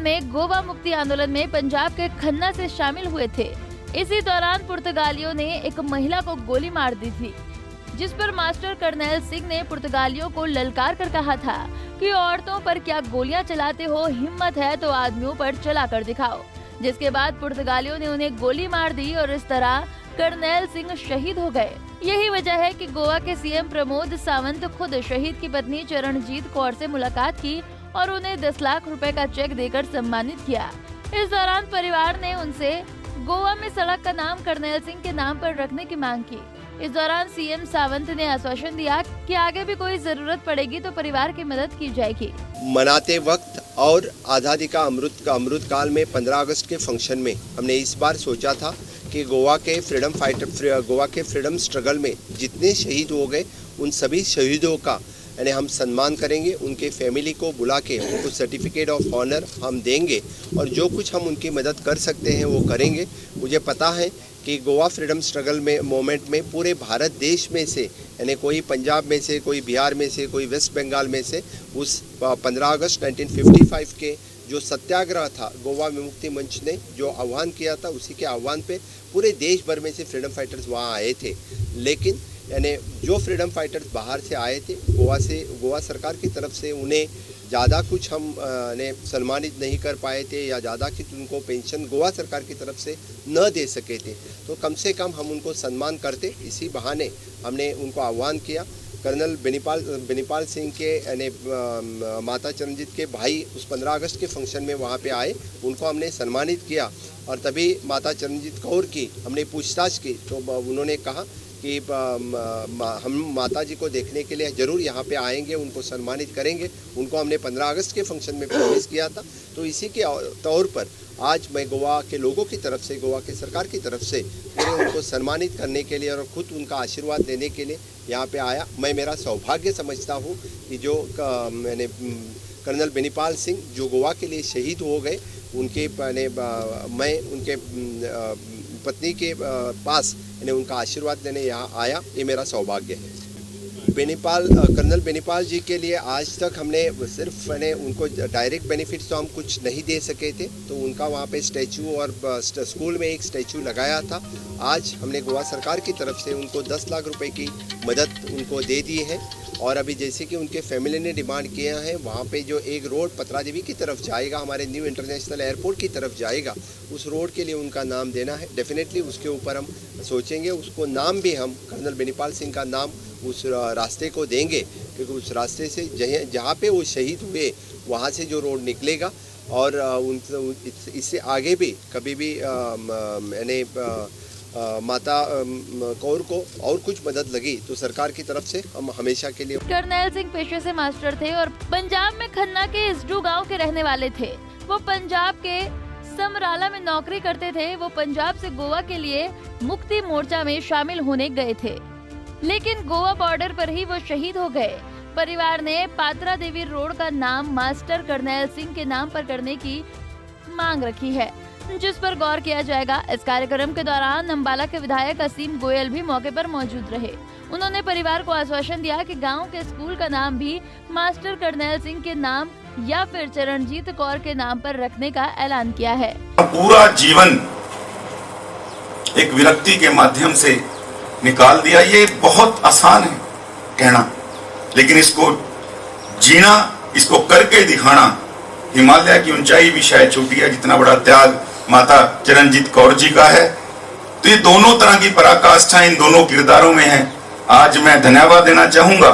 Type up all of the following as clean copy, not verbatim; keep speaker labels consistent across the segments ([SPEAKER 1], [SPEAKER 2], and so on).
[SPEAKER 1] में गोवा मुक्ति आंदोलन में पंजाब के खन्ना से शामिल हुए थे। इसी दौरान पुर्तगालियों ने एक महिला को गोली मार दी थी, जिस पर मास्टर करनैल सिंह ने पुर्तगालियों को ललकार कर कहा था कि औरतों पर क्या गोलियां चलाते हो, हिम्मत है तो आदमियों पर चला कर दिखाओ। जिसके बाद पुर्तगालियों ने उन्हें गोली मार दी और इस तरह करनैल सिंह शहीद हो गए। यही वजह है कि गोवा के सीएम प्रमोद सावंत खुद शहीद की पत्नी चरणजीत कौर से मुलाकात की और उन्हें 10 लाख रुपए का चेक देकर सम्मानित किया। इस दौरान परिवार ने उनसे गोवा में सड़क का नाम करनैल सिंह के नाम पर रखने की मांग की। इस दौरान सीएम सावंत ने आश्वासन दिया कि आगे भी कोई जरूरत पड़ेगी तो परिवार की मदद की जाएगी।
[SPEAKER 2] मनाते वक्त और आज़ादी का अमृत काल में 15 अगस्त के फंक्शन में हमने इस बार सोचा था कि गोवा के फ्रीडम स्ट्रगल में जितने शहीद हो गए उन सभी शहीदों का यानी हम सम्मान करेंगे, उनके फैमिली को बुला के उनको सर्टिफिकेट ऑफ ऑनर हम देंगे और जो कुछ हम उनकी मदद कर सकते हैं वो करेंगे। मुझे पता है कि गोवा फ्रीडम स्ट्रगल में मोमेंट में पूरे भारत देश में से यानी कोई पंजाब में से, कोई बिहार में से, कोई वेस्ट बंगाल में से उस 15 अगस्त 1955 के जो सत्याग्रह था गोवा विमुक्ति मंच ने जो आह्वान किया था, उसी के आह्वान पे पूरे देश भर में से फ्रीडम फाइटर्स वहाँ आए थे। लेकिन यानी जो फ्रीडम फाइटर्स बाहर से आए थे गोवा सरकार की तरफ से उन्हें ज़्यादा कुछ हम ने सम्मानित नहीं कर पाए थे या ज़्यादा कुछ उनको पेंशन गोवा सरकार की तरफ से न दे सके थे, तो कम से कम हम उनको सम्मान करते। इसी बहाने हमने उनको आह्वान किया। कर्नल बेनीपाल सिंह के यानी माता चरणजीत के भाई उस 15 अगस्त के फंक्शन में वहाँ पे आए, उनको हमने सम्मानित किया और तभी माता चरणजीत कौर की हमने पूछताछ की तो उन्होंने कहा कि हम माता जी को देखने के लिए ज़रूर यहाँ पे आएंगे, उनको सम्मानित करेंगे। उनको हमने 15 अगस्त के फंक्शन में प्रॉमिस किया था। तो इसी के तौर पर आज मैं गोवा के लोगों की तरफ से, गोवा की सरकार की तरफ से पूरे उनको सम्मानित करने के लिए और खुद उनका आशीर्वाद लेने के लिए यहाँ पे आया। मैं मेरा सौभाग्य समझता हूँ कि जो मैंने कर्नल बेनीपाल सिंह जो गोवा के लिए शहीद हो गए, उनके मैं उनके पत्नी के पास उनका आशीर्वाद लेने यहाँ आया, ये मेरा सौभाग्य है। कर्नल बेनीपाल जी के लिए आज तक हमने सिर्फ उनको डायरेक्ट बेनिफिट्स तो हम कुछ नहीं दे सके थे, तो उनका वहाँ पे स्टैचू और स्कूल में एक स्टैचू लगाया था। आज हमने गोवा सरकार की तरफ से उनको 10 लाख रुपए की मदद उनको दे दी है और अभी जैसे कि उनके फैमिली ने डिमांड किया है, वहाँ पे जो एक रोड पत्रादेवी की तरफ जाएगा, हमारे न्यू इंटरनेशनल एयरपोर्ट की तरफ जाएगा, उस रोड के लिए उनका नाम देना है। डेफिनेटली उसके ऊपर हम सोचेंगे, उसको नाम भी हम कर्नल बेनीपाल सिंह का नाम उस रास्ते को देंगे, क्योंकि उस रास्ते से जहाँ पे वो शहीद हुए वहाँ से जो रोड निकलेगा और इससे आगे भी कभी भी माता कौर को और कुछ मदद लगी तो सरकार की तरफ से हम हमेशा के लिए।
[SPEAKER 1] करनैल सिंह पेशे से मास्टर थे और पंजाब में खन्ना के इसडू गांव के रहने वाले थे। वो पंजाब के समराला में नौकरी करते थे। वो पंजाब से गोवा के लिए मुक्ति मोर्चा में शामिल होने गए थे, लेकिन गोवा बॉर्डर पर ही वो शहीद हो गए। परिवार ने पात्रा देवी रोड का नाम मास्टर करनैल सिंह के नाम पर करने की मांग रखी है, जिस पर गौर किया जाएगा। इस कार्यक्रम के दौरान अम्बाला के विधायक असीम गोयल भी मौके पर मौजूद रहे। उन्होंने परिवार को आश्वासन दिया कि गांव के स्कूल का नाम भी मास्टर करनैल सिंह के नाम या फिर चरणजीत कौर के नाम पर रखने का ऐलान किया है।
[SPEAKER 3] पूरा जीवन एक विरक्ति के माध्यम से निकाल दिया, ये बहुत आसान है कहना, लेकिन इसको जीना, इसको करके दिखाना, हिमालय की ऊंचाई भी शायद छोटी है जितना बड़ा त्याग माता चरणजीत कौर जी का है। तो ये दोनों तरह की पराकाष्ठा इन दोनों किरदारों में है। आज मैं धन्यवाद देना चाहूंगा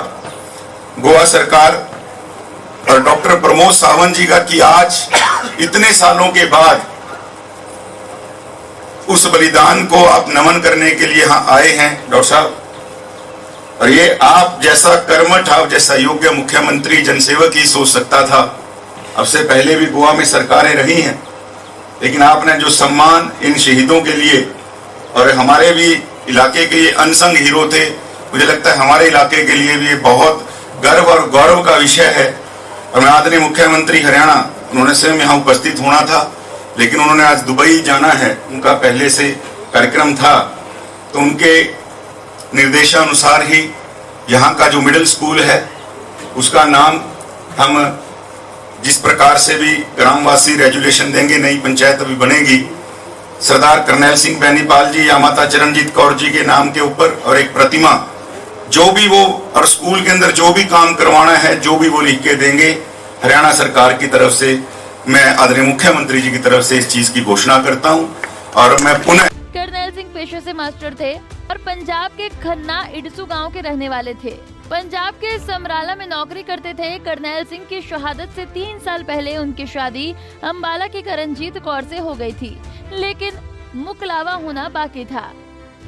[SPEAKER 3] गोवा सरकार और डॉक्टर प्रमोद सावंत जी का कि आज इतने सालों के बाद उस बलिदान को आप नमन करने के लिए यहाँ आए हैं डॉक्टर साहब। और ये आप जैसा कर्मठ, आप जैसा योग्य मुख्यमंत्री जनसेवक ही सोच सकता था। अब से पहले भी गोवा में सरकारें रही हैं, लेकिन आपने जो सम्मान इन शहीदों के लिए और हमारे भी इलाके के लिए अनसंग हीरो थे, मुझे लगता है हमारे इलाके के लिए भी बहुत गर्व और गौरव का विषय है। और मैं आदरणीय मुख्यमंत्री हरियाणा, उन्होंने स्वयं यहाँ उपस्थित होना था, लेकिन उन्होंने आज दुबई जाना है, उनका पहले से कार्यक्रम था, तो उनके निर्देशानुसार ही यहाँ का जो मिडिल स्कूल है उसका नाम हम जिस प्रकार से भी ग्रामवासी रेजुलेशन देंगे, नई पंचायत अभी बनेगी, सरदार करनैल सिंह बेनीपाल जी या माता चरणजीत कौर जी के नाम के ऊपर और एक प्रतिमा, जो भी वो और स्कूल के अंदर जो भी काम करवाना है, जो भी वो लिख के देंगे, हरियाणा सरकार की तरफ से मैं आदरणीय मुख्यमंत्री जी की तरफ से इस चीज की घोषणा करता हूं। और मैं पुनः
[SPEAKER 1] करनैल सिंह पेशे से मास्टर थे और पंजाब के खन्ना इडसू गांव के रहने वाले थे। पंजाब के समराला में नौकरी करते थे। करनैल सिंह की शहादत से 3 साल पहले उनकी शादी अंबाला की करणजीत कौर से हो गई थी, लेकिन मुकलावा होना बाकी था।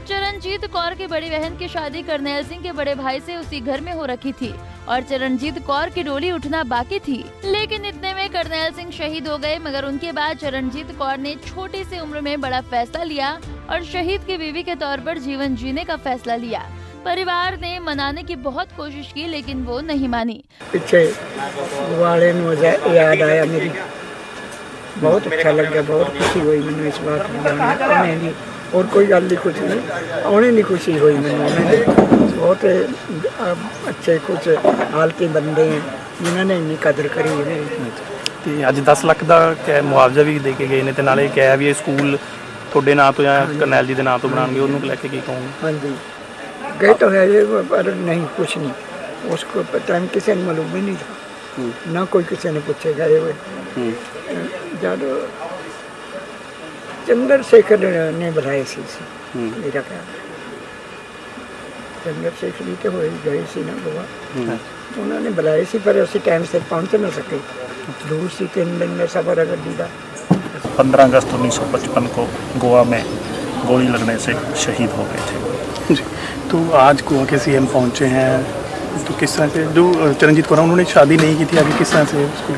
[SPEAKER 1] चरणजीत कौर की बड़ी बहन की शादी करनैल सिंह के बड़े भाई से उसी घर में हो रखी थी और चरणजीत कौर की डोली उठना बाकी थी, लेकिन इतने में करनैल सिंह शहीद हो गए। मगर उनके बाद चरणजीत कौर ने छोटी सी उम्र में बड़ा फैसला लिया और शहीद की बीवी के तौर पर जीवन जीने का फैसला लिया। परिवार ने मनाने की बहुत कोशिश की, लेकिन वो नहीं मानी।
[SPEAKER 4] पीछे वाले याद आया मेरी, बहुत अच्छा लगा, बहुत खुशी हुई मैंने इस बात और कोई गल नहीं, कुछ नहीं आने नहीं खुशी हुई मैंने। बहुत अच्छे कुछ हालती बंदे हैं जिन्होंने इन्नी कदर करी है।
[SPEAKER 5] ਤੇ ਅੱਜ 10 ਲੱਖ ਦਾ ਮੁਆਵਜ਼ਾ ਵੀ ਦੇ ਕੇ ਗਏ ਨੇ ਤੇ ਨਾਲੇ ਕਿਹਾ ਵੀ ਇਹ ਸਕੂਲ ਤੁਹਾਡੇ ਨਾਂ ਤੋਂ ਜਾਂ ਕਰਨੈਲ ਜੀ ਦੇ ਨਾਂ ਤੋਂ ਬਣਾਉਣਗੇ, ਉਹਨੂੰ ਲੈ ਕੇ ਕੀ ਕਹੋਗੇ?
[SPEAKER 4] ਹਾਂਜੀ गए तो है ये, पर नहीं कुछ नहीं, उसको टाइम किसी ने मालूम ही नहीं था, ना कोई किसी ने पूछे गए हुए। जब चंद्रशेखर ने बुलाए सी मेरा ख्याल चंद्रशेखर जी तो हो गए सी ना गोवा, उन्होंने बुलाए सी पर उसी टाइम से पहुँच ना सके, दूर सी 3 दिन में सफर है गड्डी का।
[SPEAKER 6] 15 अगस्त 1955 को गोवा में गोली लगने से शहीद हो गए थे।
[SPEAKER 5] जी, तो आज गोवा के सीएम पहुंचे हैं, तो किस तरह से जो चरणजीत कौर उन्होंने शादी नहीं की थी, अभी किस तरह से उसको?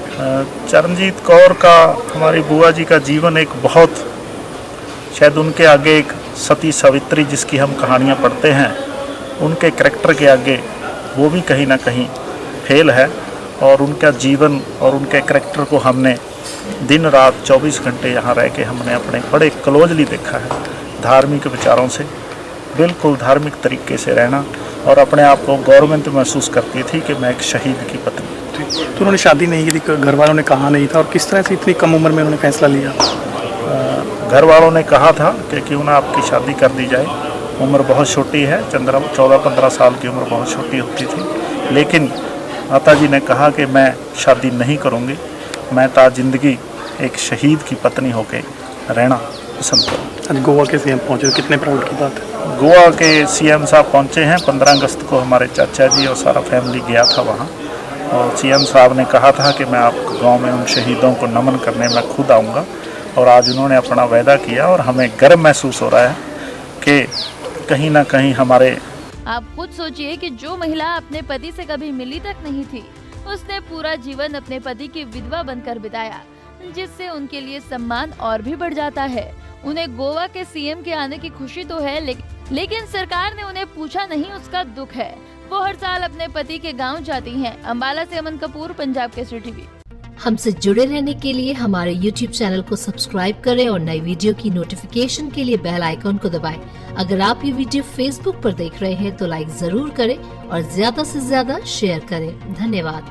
[SPEAKER 6] चरणजीत कौर का, हमारी बुआ जी का जीवन एक बहुत, शायद उनके आगे एक सती सावित्री जिसकी हम कहानियाँ पढ़ते हैं, उनके करैक्टर के आगे वो भी कहीं ना कहीं फेल है। और उनका जीवन और उनके करैक्टर को हमने दिन रात 24 घंटे यहाँ रह के हमने अपने बड़े क्लोजली देखा है। धार्मिक विचारों से, बिल्कुल धार्मिक तरीके से रहना, और अपने आप को गवर्नमेंट महसूस करती थी कि मैं एक शहीद की पत्नी।
[SPEAKER 5] तो उन्होंने शादी नहीं की थी, घर वालों ने कहा नहीं था, और किस तरह से इतनी कम उम्र में उन्होंने फैसला लिया?
[SPEAKER 6] घर वालों ने कहा था कि क्यों ना आपकी शादी कर दी जाए, उम्र बहुत छोटी है, 14-15 साल की उम्र बहुत छोटी होती थी, लेकिन माता जी ने कहा कि मैं शादी नहीं करूँगी, मैं ता जिंदगी एक शहीद की पत्नी होकर रहना पसंद करूँ।
[SPEAKER 5] आज गोवा के सीएम पहुँचे, कितने प्राउड की बात है।
[SPEAKER 6] गोवा के सीएम साहब पहुँचे हैं। 15 अगस्त को हमारे चाचा जी और सारा फैमिली गया था वहाँ, और सीएम साहब ने कहा था कि मैं आपके गांव में उन शहीदों को नमन करने मैं खुद आऊँगा, और आज उन्होंने अपना वायदा किया, और हमें गर्व महसूस हो रहा है कि कहीं ना कहीं हमारे।
[SPEAKER 1] आप खुद सोचिए कि जो महिला अपने पति से कभी मिली तक नहीं थी, उसने पूरा जीवन अपने पति की विधवा बनकर बिताया, जिससे उनके लिए सम्मान और भी बढ़ जाता है। उन्हें गोवा के सीएम के आने की खुशी तो है, लेकिन सरकार ने उन्हें पूछा नहीं, उसका दुख है। वो हर साल अपने पति के गांव जाती हैं। अंबाला से अमन कपूर, पंजाब केसरी टीवी।
[SPEAKER 7] हमसे जुड़े रहने के लिए हमारे YouTube चैनल को सब्सक्राइब करें और नई वीडियो की नोटिफिकेशन के लिए बेल आइकॉन को दबाएं। अगर आप ये वीडियो Facebook पर देख रहे हैं तो लाइक जरूर करें और ज्यादा से ज्यादा शेयर करें। धन्यवाद।